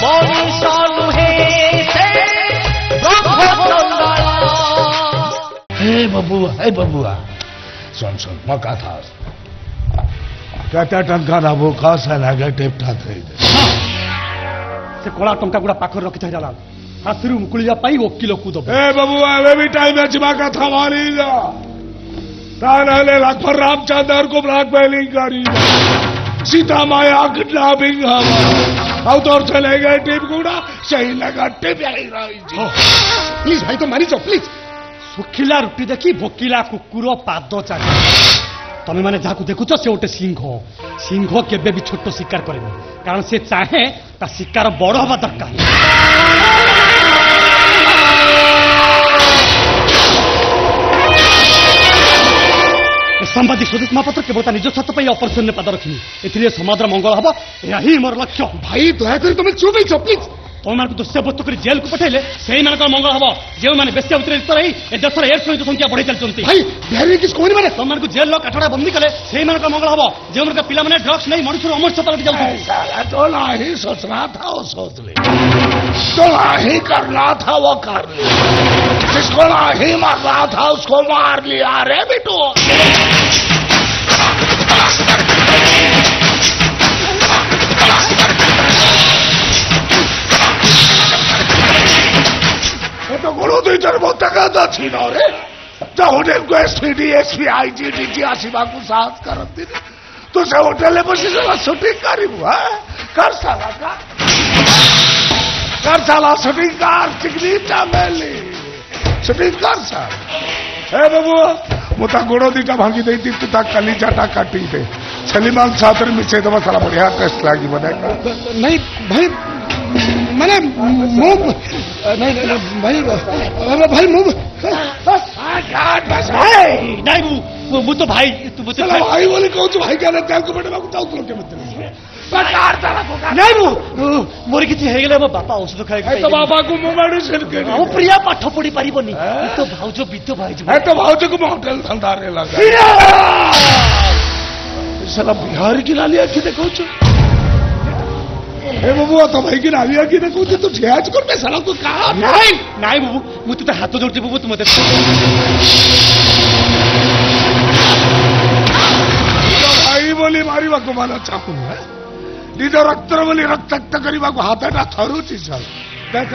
मनीष नुहे से हे बबुआ सुन मैं कथा केते टंका नबो खास लगे टेपटा थई दे से कोला टंका गुडा पाखर रखि थाइला हासिरु मुकुलिया पाई वकील को दबो ए बबुआ एबे भी टाइम है जिमा कथा मारी जा तानले लखर रामचंद्र को ब्लैकमेलिंग करी सीता माया किडनैपिंग हम और चले गए टेप गुडा सही लगा टेप आई रही जी प्लीज भाई तो मारी जाओ प्लीज सुखिला रुटी देखी भोकिला कुकुर पाद चाहे तमें मैंने जहाँ देखुच से गोटे सिंह केबे भी छोट शिकार करे कारण से चाहे ता शिकार बड़ हवा दरकार सांबादिक स्वदेश महापात्र केवल निज स्वार्थ ऑपरेशन में पाद रखी ए समाज मंगल हम यही मोर लक्ष्य भाई दयाकोरी तुम चुप ही प्लीज तुम मानक दोषीबस्तु कर जेल को पठेले से मंगल हम जो मैंने बेसिया भितर लिप्त रही ए देश एड्स सहित संख्या बढ़ी चलती भाई बिहारी किस कोनी माने तुम मानक जेल काठड़ा बंदी कले से मंगल हम जो मन पिला माने ड्रग्स नहीं मनुष्य अमृत पलट जाते जो नहीं सोचना था वो सोच ले जो नहीं करना था वो कर लिया जिसको नहीं मारना था उसको मार लिया रे बेटू तो गुरु दुई जन तकादा छीन रे जो होटेल को एसपीडी एसपी आईजी डीजी आसीबा को साथ करती तो से होटेल में बसी साला शूटिंग करिबु कर साला शूटिंग कर चिकनी चामेली शूटिंग कर सा ए बाबू मुता गोड़ दीटा भांगी देती तू ता कलीजाटा काटी दे सलीमान साथर मिसे दबा साला बढ़िया टेस्ट लागी बने नहीं भाई मैंने मुंह नहीं भाई भाई मुंह नहीं वो तो भाई तू चलो भाई बोले कहूँ भाई क्या तेल को बेटे बाबू जाऊ तुम के नहीं मोर किसी है गेले बापा औषध खाए तो बाबा को मेडिसिन के वो प्रिया पाठ पढ़ी पारिबनी तो भाउजो बितो भाई तो भाउजो को होटल धंधारे लगा साला बिहार की लालिया की देखो ए बाबू तो भाई की नालिया की देखो तो ठेज कर पे साला को कहा नहीं नहीं बाबू मुझे तो हाथ जोड़ती बाबू तुम भाई बोली मारी को माना चाहू है निज रक्त बोली रक्त करने को हाथटा थरुची सर देख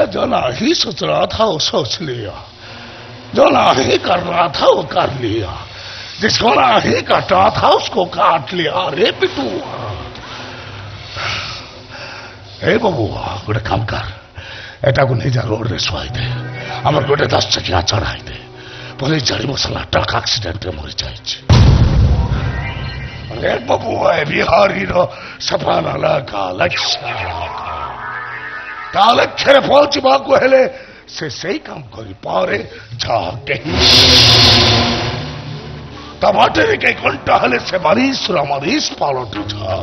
जो नहीं सोच रहा था वो सोच लिया जो नहीं कर रहा था वो कर लिया जिसको नहीं काटा था उसको काट लिया रे पिटू हे बबुआ गोटे काम कर एटा को नहीं जा रोड रे शुआई दे आम गोटे 10 चकिया चढ़ाई दे पुलिस जारी मसला ट्रक एक्सीडेंट मरी जाए बबुआ बिहारी सफाना लगा लक्ष्य लक्ष्य पहुंचवा को हेले से सही काम करी पारे जाके टमाटर के घंटा हेले से मरीज पालटी जा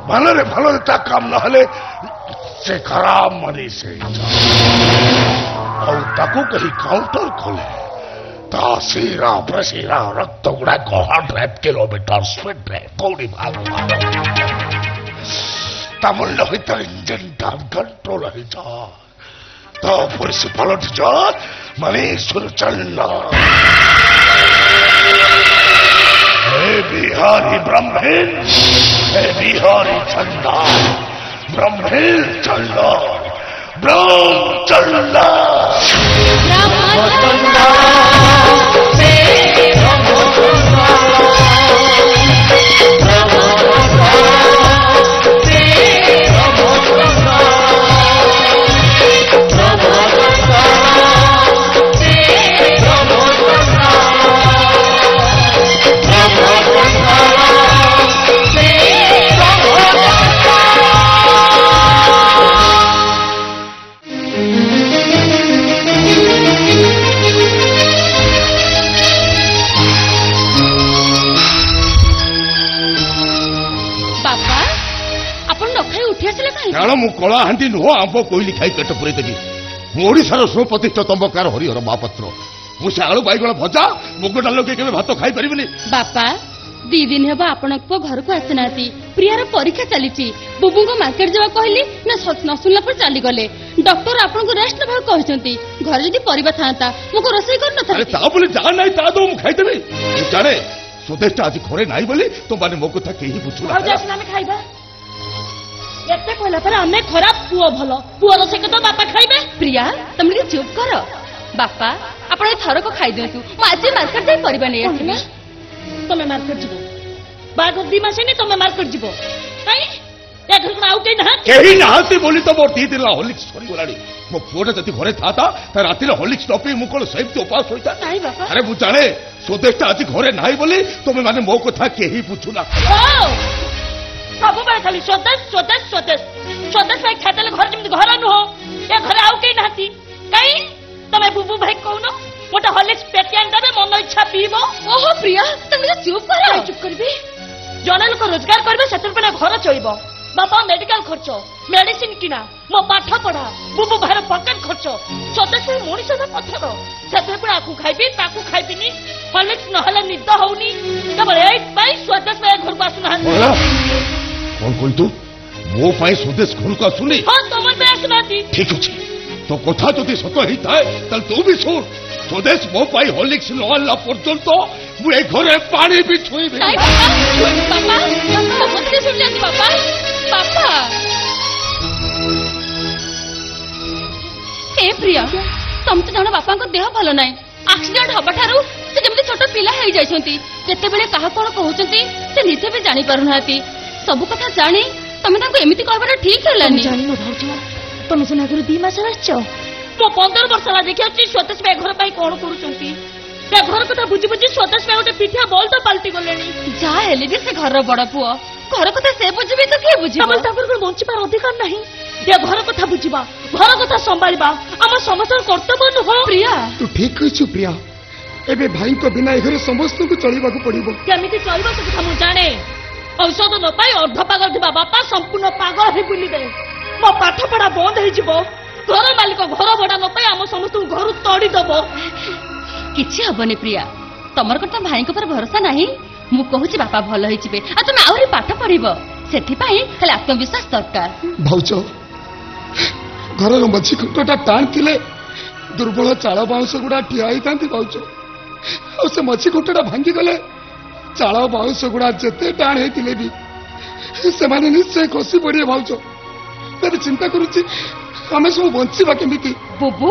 भले भले ता काम न हेले से खराब मरीज से और ताको कहीं काउंटर खोले सीरा प्रसीरा रक्त गुड़ा को 100 किलोमीटर स्पीड रे कौड़ी भाग तमिल भीतर इंजन टाइम कंट्रोल है जा तो पुलिस पलट जा मनीष चलना हे बिहारी ब्रह्मेन हे बिहारी चंदा ब्रह्मेन चलना ब्रह्म चलना କାରଣ ମୁଁ କଳାହାଣ୍ଡି ନୁହଁ ଆମ୍ବ କୋଇଲି ଖାଇ ପେଟ ପୁରେଇ ଦେବି। ମୁଁ ଓଡ଼ିଶାର ସୁପ୍ରତିଷ୍ଠିତ ତମ୍ବକାର ହରିହର ମହାପାତ୍ର। ମୁଁ ସେ ଆଳୁ ବାଇଗଣ ଭଜା ମୁଗ ଡାଲ ଲଗେଇ କେବେ ଭାତ ଖାଇପାରିବିନି। ବାପା 2 ଦିନ ହେବ ଆପଣଙ୍କ ପୁଅ ଘରକୁ ଆସିନାହାନ୍ତି। ପ୍ରିୟାର ପରୀକ୍ଷା ଚାଲିଛି। ବୁବୁଙ୍କୁ ମାର୍କେଟ ଯିବା କହିଲି ନା ନ ଶୁଣିଲା ପରେ ଚାଲିଗଲେ। ଡକ୍ଟର ଆପଣଙ୍କୁ ରେଷ୍ଟ ନେବାକୁ କହିଛନ୍ତି। ଘରେ ଯଦି ପରିବା ଥାନ୍ତା ମୁଁ କଣ ରୋଷେଇ କରିନଥାନ୍ତି? ତା ବୋଲି ଯାହା ନାହିଁ ତା ଦଉ ମୁଁ ଖାଇଦେବି। ମୁଁ ଜାଣେ ସୁଦେଶଟା ଆଜି ଘରେ ନାହିଁ ବୋଲି ତୁମମାନେ ମୋ କଥା କେହି ବୁଝୁନାହାନ୍ତି। ଆମେ ଖାଇବା ଏତେ କହିଲା ପରେ ଆମେ ଖରାପ ପୁଅ ଭଲ। ପୁଅ ରୋଷେଇ କଥା ବାପା ଖାଇବେ। ପ୍ରିୟା ତମେ ଟିକେ ଚୁପ୍ କର। ବାପା ଆପଣ ଏ ଥରକ ଖାଇଦିଅନ୍ତୁ। ମୁଁ ଆଜି ମାର୍କେଟ ଯାଇ ପରିବା ନେଇ ଆସିବି। ତମେ ମାର୍କେଟ ଯିବ ବାହାଘର 2 ମାସ ହେଇନି ତମେ ମାର୍କେଟ ଯିବ କାଇଁ? ଏ ଘରକୁ ଆଉ କେହି ନାହାନ୍ତି ବୋଲି ତ ମୋର 2 ଦିନ ହର୍ଲିକ୍ସ ସରିଗଲାଣି। ମୋ ପୁଅଟା ଯଦି ଘରେ ଥାନ୍ତା ତା ରାତିରେ ହର୍ଲିକ୍ସ ନ ପିଇ ମୁଁ କଣ ସେମିତି ଉପାସ ହୋଇଥା? ଆରେ ମୁଁ ଜାଣେ ସୁଦେଶଟା ଆଜି ଘରେ ନାହିଁ ବୋଲି ତୁମେ ମାନେ ମୋ କଥା କେହି ବୁଝୁନା। ସବୁବେଳେ ଖାଲି ସ୍ୱଦେଶ ସ୍ୱଦେଶ ସ୍ୱଦେଶ ସ୍ୱଦେଶ ଭାଇ ଖାଇଦେଲେ ଘର ଯେମିତି ଘର ନୁହଁ। ଏ ଘରେ ଆଉ କେହି ନାହାନ୍ତି କାଇଁ? ତମେ ବୁବୁ ଭାଇ କହୁନ ଗୋଟେ ହର୍ଲିକ୍ସ ପେଟି ଆଣିଦେବେ ମନ ଇଚ୍ଛା ପିଇବ। ଓହୋ ପ୍ରିୟା ତମେ ଚୁପ୍ କର। ଚୁପ୍ କରିବି? ଜଣେ ଲୋକ ରୋଜଗାର କରିବେ ସେଥିରେ ଘର ଚଳିବ। ବାପା ମେଡିକାଲ ଖର୍ଚ୍ଚ ମେଡିସିନ କିଣା ମୋ ପାଠ ପଢା ବୁବୁ ଭାଇର ପକେଟ ଖର୍ଚ୍ଚ ସ୍ୱଦେଶ ଭାଇ ମଣିଷର ପଥର ସେଥିରେ ପୁଣି ଆକୁ ଖାଇବି ତାକୁ ଖାଇବିନି। ହର୍ଲିକ୍ସ ନହେଲେ ନିଦ ହଉନି କେବଳ ଏଇଥିପାଇଁ ସ୍ୱଦେଶ ଭାଇ ଘରକୁ ଆସୁନାହାନ୍ତି। କଣ କହିଲୁ? ମୋ ପାଇଁ ସୁଦେଶ ଘରକୁ ଆସୁନି? ହଁ ତମ ପାଇଁ ଆସୁନାହାନ୍ତି। ଠିକ ଅଛି ତୋ କଥା ଯଦି ସତ ହେଇଥାଏ ତାହେଲେ ତୁ ବି ଶୁଣ। ସୁଦେଶ ମୋ ପାଇଁ ହର୍ଲିକ୍ସ ନ ଆଣିଲା ପର୍ଯ୍ୟନ୍ତ ମୁଁ ଏ ଘରେ ପାଣି ବି ଛୁଇଁବି। ଏ ପ୍ରିୟା ତମେ ତ ଜାଣ ବାପାଙ୍କ ଦେହ ଭଲ ନାହିଁ। ଆକ୍ସିଡେଣ୍ଟ ହବାଠାରୁ ସେ ଯେମିତି ଛୋଟ ପିଲା ହେଇଯାଇଛନ୍ତି। କେତେବେଳେ କାହା କଣ କହୁଛନ୍ତି ସେ ନିଜେ ବି ଜାଣିପାରୁନାହାନ୍ତି। ସବୁ କଥା ଜାଣି ତମେ ତାଙ୍କୁ ଏମିତି କହିବାଟା ଠିକ ହେଲାନି। ଜାଣିନ ଭାଉଜ ତମେ ସିନା ଆଗରୁ 2 ମାସ ଆସିଛ। ମୁଁ 15 ବର୍ଷ ହେଲା ଦେଖିଆଛି ସ୍ୱଦେଶ ଭାଇ ଘର ପାଇଁ କଣ କରୁଛନ୍ତି। ଏ ଘର କଥା ବୁଝି ବୁଝି ସ୍ୱଦେଶ ଭାଇ ଗୋଟେ ପିଠିଆ ବଲ୍ ତ ପାଲଟି ଗଲେଣି। ଯାହା ହେଲେ ବି ସେ ଘରର ବଡ ପୁଅ। ଘର କଥା ସେ ବୁଝିବେ ତ କିଏ ବୁଝିବ? ତାଙ୍କର ବଞ୍ଚିବାର ଅଧିକାର ନାହିଁ। ଏ ଘର କଥା ବୁଝିବା ଘର କଥା ସମ୍ଭାଳିବା ଆମ ସମସ୍ତଙ୍କ କର୍ତ୍ତବ୍ୟ ନୁହଁ। ପ୍ରିୟା ତୁ ଠିକ କହିଛୁ ପ୍ରିୟା। ଏବେ ଭାଇଙ୍କ ବିନା ଏ ଘରେ ସମସ୍ତଙ୍କୁ ଚଳିବାକୁ ପଡିବ। କେମିତି ଚଳିବ ସେ କଥା ମୁଁ ଜାଣେ। ଔଷଧ ନ ପାଇ ଅର୍ଧ ପାଗଳ ଥିବା ବାପା ସମ୍ପୂର୍ଣ୍ଣ ପାଗଳ ହେଇ ବୁଲିବେ। ମୋ ପାଠ ପଢା ବନ୍ଦ ହେଇଯିବ। ଘର ମାଲିକ ଘର ଭଡା ନ ପାଇ ଆମ ସମସ୍ତଙ୍କୁ ଘରୁ ତଡ଼ିଦବ। କିଛି ହବନି ପ୍ରିୟା। ତମର କଥା ଭାଇଙ୍କ ଉପରେ ଭରସା ନାହିଁ। ମୁଁ କହୁଛି ବାପା ଭଲ ହେଇଯିବେ ଆଉ ତମେ ଆହୁରି ପାଠ ପଢିବ। ସେଥିପାଇଁ ଖାଲି ଆତ୍ମବିଶ୍ୱାସ ଦରକାର। ଭାଉଜ ଘରର ମଝି ଖୁଣ୍ଟଟା ଟାଣ ଥିଲେ ଦୁର୍ବଳ ଚାଳ ବାଉଁଶ ଗୁଡା ଠିଆ ହେଇଥାନ୍ତି ଭାଉଜ। ଆଉ ସେ ମଝି ଖୁଣ୍ଟଟା ଭାଙ୍ଗିଗଲେ ଚାଳ ବାଉଁଶ ଗୁଡା ଯେତେ ଟାଣ ହେଇଥିଲେ ବି ସେମାନେ ନିଶ୍ଚୟ ଖସି ପଡିବେ ଭାଉଜ। ତେବେ ଚିନ୍ତା କରୁଛି ଆମେ ସବୁ ବଞ୍ଚିବା କେମିତି? ବୁବୁ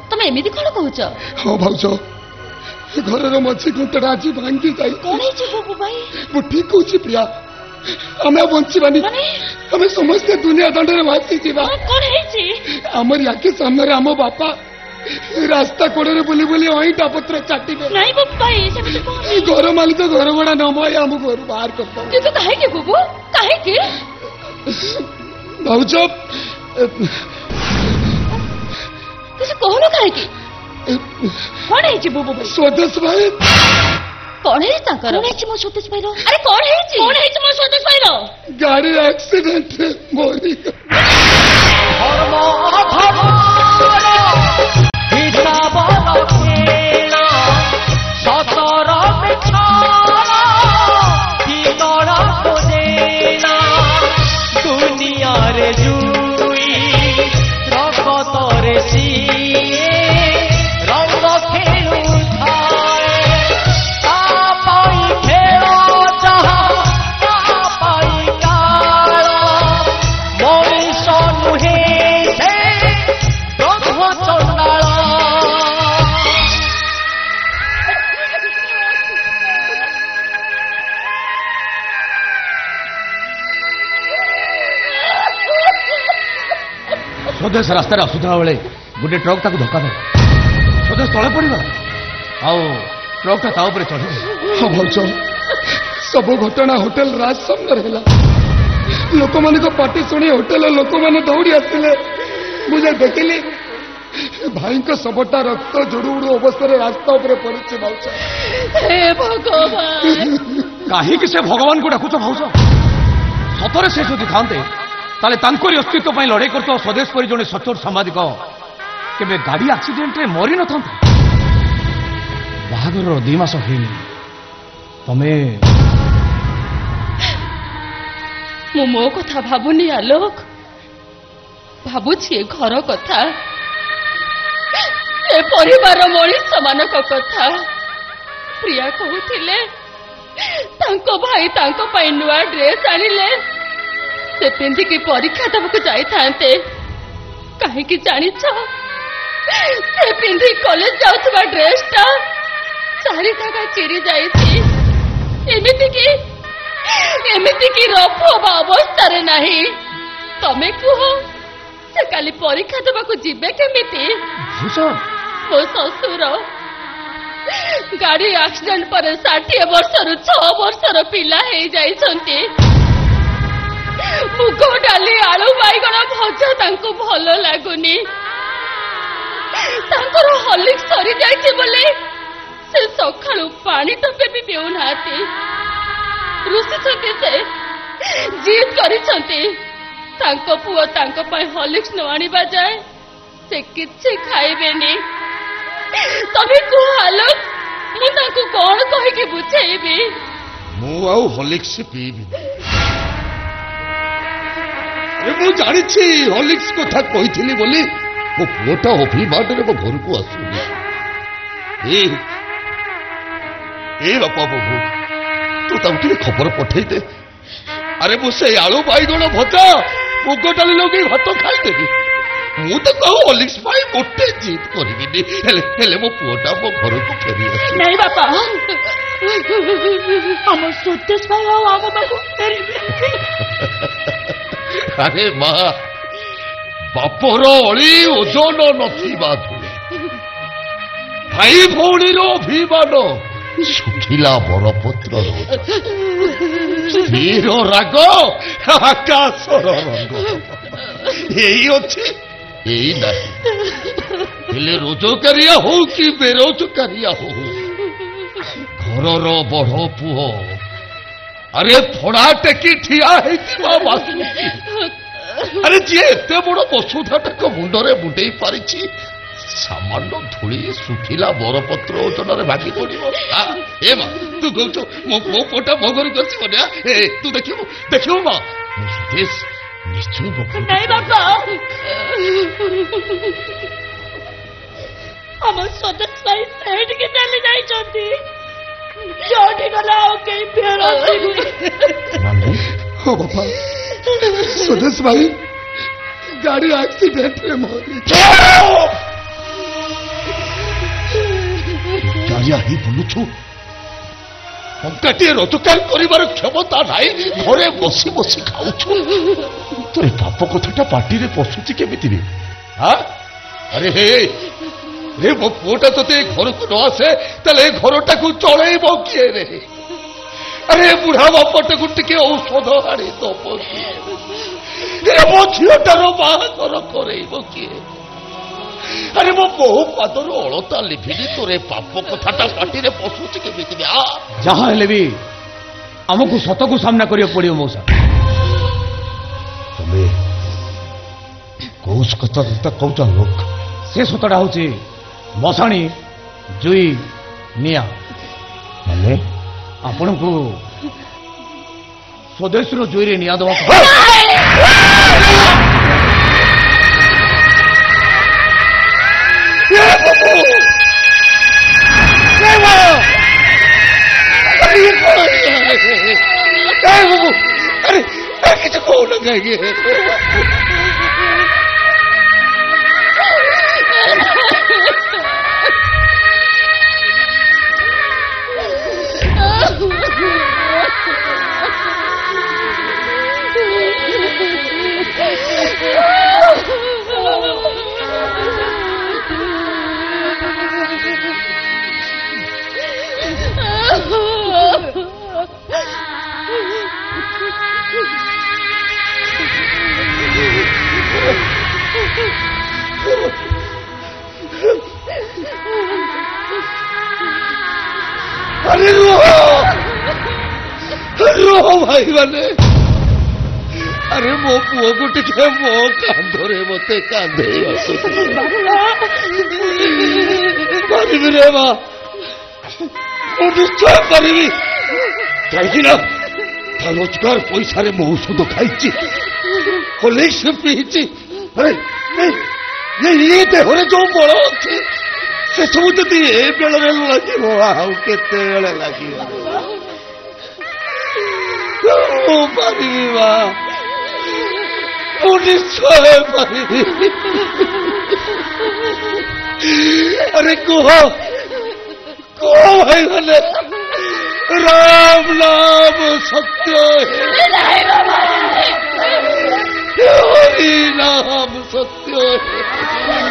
ତମେ ଏମିତି କଣ କହୁଛ? ହଁ ଭାଉଜ ଘରର ମଝି ଖୁଣ୍ଟଟା ଆଜି ଭାଙ୍ଗି ଯାଇ କଣ ହେଇଛି ବୁବୁ ଭାଇ? ମୁଁ ଠିକ କହୁଛି ପ୍ରିୟା। ଆମେ ବଞ୍ଚିବାନି। ଆମେ ସମସ୍ତେ ଦୁନିଆ ଦଣ୍ଡରେ ଭାସିଯିବା। କଣ ହେଇଛି? ଆମରି ଆଖି ସାମ୍ନାରେ ଆମ ବାପା ରାସ୍ତା କୋଡରେ ବୁଲି ବୁଲି ଅଇଁଠା ପତ୍ର ଚାଟିବେ। ନାଇଁ ବୁବୁ ଭାଇ ସେମିତି କଣ? ଘର ମାଲିକ ଘର ଭଡା ନ ମାଇ ଆମ ଘରୁ ବାହାର କରିଦେବ। କିନ୍ତୁ କାହିଁକି ବୁବୁ କାହିଁକି? ଭାଉଜ କିଛି କହୁନ କାହିଁକି? କଣ ହେଇଛି ବୁବୁ ଭାଇ? ସ୍ୱଦେଶ ଭାଇ କଣ ହେଇଛି ତାଙ୍କର? କଣ ହେଇଛି ମୋ ସ୍ୱଦେଶ ଭାଇର? ଆରେ କଣ ହେଇଛି? କଣ ହେଇଛି ମୋ ସ୍ୱଦେଶ ଭାଇର? ଗାଡି ଆକ୍ସିଡେଣ୍ଟରେ ମରିଗଲା। দুনিয়ারে জুই রকতরে সিয়ে রঙ খেলু থায় তা পাই খেল যাহা তা পাই কাল মଣିষ নুহে সে ব্রহ্ম চণ্ডাল। ସ୍ୱଦେଶ ରାସ୍ତାରେ ଆସୁଥିବା ବେଳେ ଗୋଟେ ଟ୍ରକ୍ ତାକୁ ଧକ୍କା ଦେଲା। ସ୍ୱଦେଶ ତଳେ ପଡ଼ିଗଲା ଆଉ ଟ୍ରକ୍ଟା ତା ଉପରେ ଚଢ଼ିଗଲା। ହଁ ଭାଉଜ ସବୁ ଘଟଣା ହୋଟେଲ ରାଜ ସାମ୍ନାରେ ହେଲା। ଲୋକମାନଙ୍କ ପାଟି ଶୁଣି ହୋଟେଲ ଲୋକମାନେ ଦୌଡ଼ି ଆସିଥିଲେ। ମୁଁ ଯାଇ ଦେଖିଲି ଭାଇଙ୍କ ଶବଟା ରକ୍ତ ଜୁଡୁ ଉଡୁ ଅବସ୍ଥାରେ ରାସ୍ତା ଉପରେ ପଡିଛି ଭାଉଜ। ହେ ଭଗବାନ କାହିଁକି ସେ ଭଗବାନଙ୍କୁ ଡାକୁଛ ଭାଉଜ? ସତରେ ସେ ଯଦି ଥାନ୍ତେ ताले तांकोरी अस्तित्व पर लड़ाई करता स्वदेश परी जड़े सचोट साम्बादिक केबे गाड़ी एक्सीडेंट रे मरी न था बाहागर 2 मास होनी तमे मो कथा भावुनी आलोक भावुछि घर कथा ए परिवार मनीष मानक कथा प्रिया कहूथिले तांको भाई तांको पाई नुआ ड्रेस आनिले से पिंधिकी परीक्षा देवाक जाइथांते कहीं जानिछ से पिंधि कॉलेज जाउथबा ड्रेसटा चारि धागा चिरी जाइछि एमिति की रफ अवस्था रे नहीं तमे कुह से काली परीक्षा देवाक जिबे केमिति मो ससुर गाड़ी एक्सीडेंट पर 60 वर्षर 6 वर्षर पिला हे जाइछंती मुग डाली आलू बाइगण भजा तांको भल लागुनी तांकर हॉर्लिक्स सरी जाइछि बोले से सखाळु पानी टपे भी पिउनाती रुसी छंती से जीत करिछंती तांको पुओ तांको पाई हॉर्लिक्स न आनिबा जाए से किछि खाइबेनी तभी को हालो मु तांको कोन कहि के बुझेबी मु आउ हॉर्लिक्स पीबी मु जानिछि हॉर्लिक्स कथा कहिथिली बोली मो पुओटा अभिमान रे मो घर को आसुनी ए बापा बाबू तू ताऊ खबर पठेई दे अरे मु से आलू बाइगण भजा मुग डाली लगे भात खाईदेवी मु तो कहू हॉर्लिक्स पाई गोटे जीत करिबिनी हेले मो पुओटा मो घर को फेरी आसी नहीं बापा हम सुतेश भाई आम बाबू फेरी अरे माँ बापर अली ओजन नथिबा धुले भाई भौणीर अभिमान सुखिला बरपत्र स्त्रीर राग आकाशर रंग यही अच्छे यही नहीं हेले रोजगारिया हो कि बेरोजगारिया हो घरर बड़ पुओ अरे फड़ा टेकी ठिया बासुची अरे जी एत बड़ वसुधाटा मुंडरे बुंडे पारि सामान्य धूली सुखिला बरपत्र ओजन भागी पड़ो ए माँ तू कौच मो पोटा भोगरी कर तू देखिबू माँ सुदेश निश्चय नहीं बापा हम स्वदेश भाई सेठ के चली जाई चंदी जोटी गला ओके फेर हो बापा स्वदेश भाई गाड़ी एक्सीडेंट रे मरी क्या ही बोलुछु टंकाटे रोजगार करिबार क्षमता नाई घरे बसी बसी खाउछु तोरे बाप कथाटा पार्टी रे पसुची केमिति रे हां अरे हे रे मो पुओटा तते घर को न आसे तले घरटा को चलेइबो किए रे अरे बुढ़ा बापटे को टिके औषध आनी दबो ए मो झियोटार बाहागर करेइबो किए अरे मो बहु पादर अलता लिभिनी तोरे पाप कथाटा पार्टी रे पसुची केमिति रे जहाँ हेले भी आमको सत को सामना करियो पड़ियो मौसा तमे कौस कथा कहूचा लोक से सतटा होची मशाणी जुई निया माने आपण को स्वदेश रो जुई रे निया दवा अरे किसी को लगाएंगे अरे रो भाई बने अरे मो पुओ को टिके मो कांधरे मते कांधे पारिबी रे मां मु निश्चय पारिबी कहीं ना रोजगार पैसा रे मो औषध खाई हॉर्लिक्स पीची ये देहरे जो बल अच्छे से सब जदि ए बेल लगे आउ केते बेले लगे पारिबी मां निश्चय पारिबी अरे कुह भाई भले राम नाम सत्य है हरि नाम सत्य है